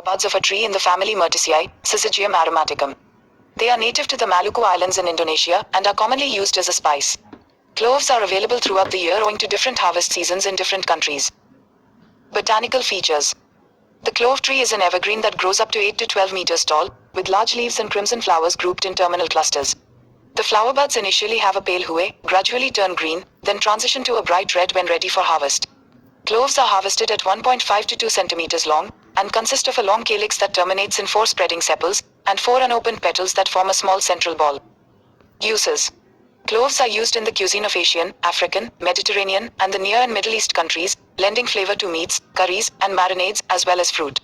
buds of a tree in the family Myrtaceae, Syzygium aromaticum. They are native to the Maluku Islands in Indonesia and are commonly used as a spice. Cloves are available throughout the year owing to different harvest seasons in different countries. Botanical features. The clove tree is an evergreen that grows up to 8 to 12 meters tall, with large leaves and crimson flowers grouped in terminal clusters. The flower buds initially have a pale hue, gradually turn green, then transition to a bright red when ready for harvest. Cloves are harvested at 1.5 to 2 centimeters long, and consist of a long calyx that terminates in 4 spreading sepals, and 4 unopened petals that form a small central ball. Uses. Cloves are used in the cuisine of Asian, African, Mediterranean, and the Near and Middle East countries, lending flavor to meats, curries, and marinades, as well as fruit.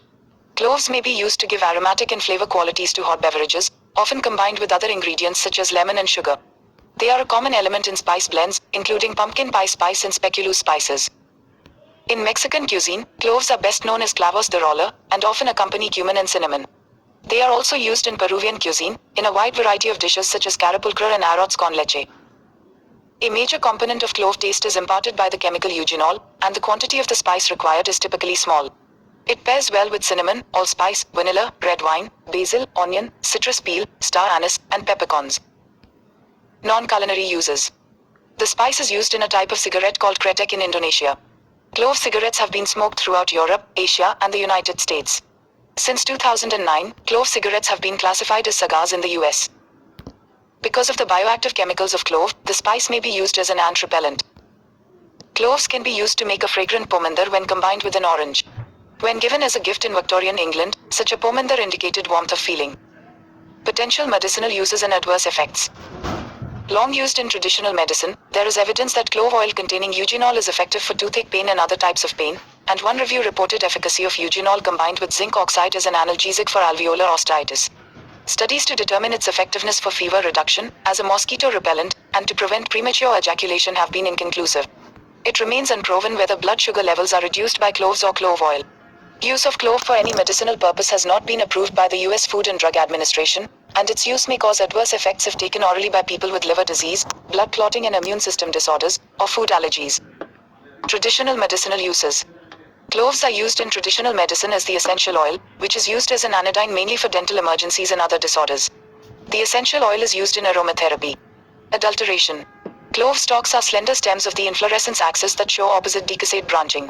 Cloves may be used to give aromatic and flavor qualities to hot beverages, often combined with other ingredients such as lemon and sugar. They are a common element in spice blends, including pumpkin pie spice and speculoos spices. In Mexican cuisine, cloves are best known as clavos de roller, and often accompany cumin and cinnamon. They are also used in Peruvian cuisine, in a wide variety of dishes such as carapulcra and arroz con leche. A major component of clove taste is imparted by the chemical eugenol, and the quantity of the spice required is typically small. It pairs well with cinnamon, allspice, vanilla, red wine, basil, onion, citrus peel, star anise, and peppercorns. Non-culinary uses. The spice is used in a type of cigarette called kretek in Indonesia. Clove cigarettes have been smoked throughout Europe, Asia, and the United States. Since 2009, clove cigarettes have been classified as cigars in the US. Because of the bioactive chemicals of clove, the spice may be used as an ant repellent. Cloves can be used to make a fragrant pomander when combined with an orange. When given as a gift in Victorian England, such a pomander indicated warmth of feeling. Potential medicinal uses and adverse effects. Long used in traditional medicine, there is evidence that clove oil containing eugenol is effective for toothache pain and other types of pain, and one review reported efficacy of eugenol combined with zinc oxide as an analgesic for alveolar osteitis. Studies to determine its effectiveness for fever reduction, as a mosquito repellent, and to prevent premature ejaculation have been inconclusive. It remains unproven whether blood sugar levels are reduced by cloves or clove oil. Use of clove for any medicinal purpose has not been approved by the US Food and Drug Administration, and its use may cause adverse effects if taken orally by people with liver disease, blood clotting and immune system disorders, or food allergies. Traditional medicinal uses. Cloves are used in traditional medicine as the essential oil, which is used as an anodyne mainly for dental emergencies and other disorders. The essential oil is used in aromatherapy. Adulteration. Clove stalks are slender stems of the inflorescence axis that show opposite decussate branching.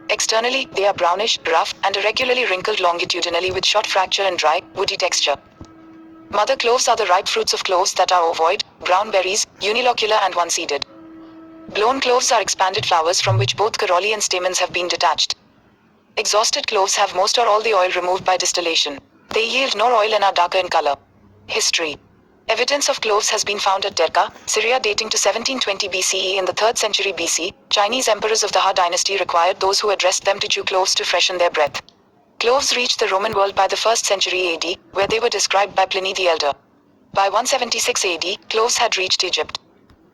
Externally, they are brownish, rough, and irregularly wrinkled longitudinally with short fracture and dry, woody texture. Mother cloves are the ripe fruits of cloves that are ovoid, brown berries, unilocular and one-seeded. Blown cloves are expanded flowers from which both corollae and stamens have been detached. Exhausted cloves have most or all the oil removed by distillation. They yield no oil and are darker in color. History. Evidence of cloves has been found at Derka, Syria dating to 1720 BCE. In the 3rd century BC, Chinese emperors of the Ha dynasty required those who addressed them to chew cloves to freshen their breath. Cloves reached the Roman world by the 1st century AD, where they were described by Pliny the Elder. By 176 AD, cloves had reached Egypt.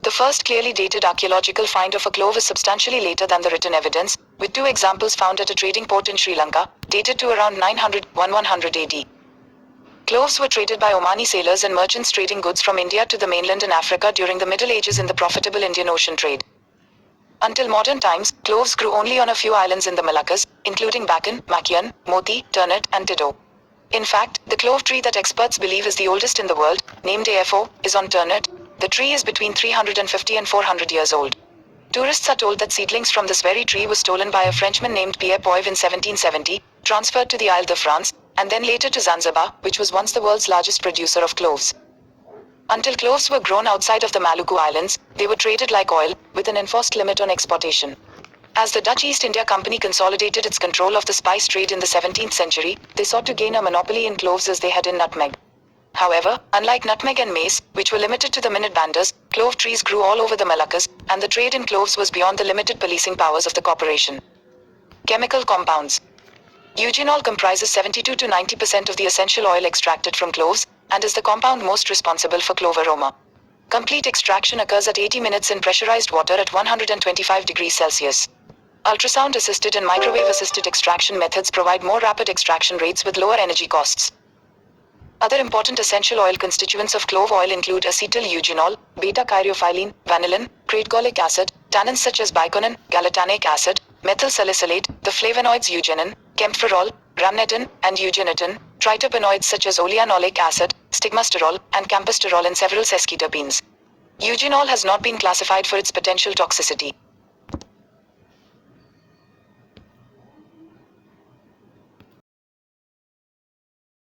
The first clearly dated archaeological find of a clove is substantially later than the written evidence, with 2 examples found at a trading port in Sri Lanka, dated to around 900–1100 AD. Cloves were traded by Omani sailors and merchants trading goods from India to the mainland and Africa during the Middle Ages in the profitable Indian Ocean trade. Until modern times, cloves grew only on a few islands in the Moluccas, including Bacan, Makian, Moti, Ternate, and Tidor. In fact, the clove tree that experts believe is the oldest in the world, named AFO, is on Ternate. The tree is between 350 and 400 years old. Tourists are told that seedlings from this very tree were stolen by a Frenchman named Pierre Poivre in 1770, transferred to the Isle de France, and then later to Zanzibar, which was once the world's largest producer of cloves. Until cloves were grown outside of the Maluku Islands, they were traded like oil, with an enforced limit on exportation. As the Dutch East India Company consolidated its control of the spice trade in the 17th century, they sought to gain a monopoly in cloves as they had in nutmeg. However, unlike nutmeg and mace, which were limited to the minute banders, clove trees grew all over the Moluccas, and the trade in cloves was beyond the limited policing powers of the corporation. Chemical compounds. Eugenol comprises 72 to 90% of the essential oil extracted from cloves, and is the compound most responsible for clove aroma. Complete extraction occurs at 80 minutes in pressurized water at 125 degrees Celsius. Ultrasound-assisted and microwave-assisted extraction methods provide more rapid extraction rates with lower energy costs. Other important essential oil constituents of clove oil include acetyl-eugenol, beta-caryophyllene, vanillin, pratgalic acid, tannins such as biconin, galletanic acid, methyl salicylate, the flavonoids eugenin, camphorol, rhamnettin, and eugenetin, tritopenoids such as oleanolic acid, stigmasterol, and camptosterol, and several sesquiterpenes. Eugenol has not been classified for its potential toxicity.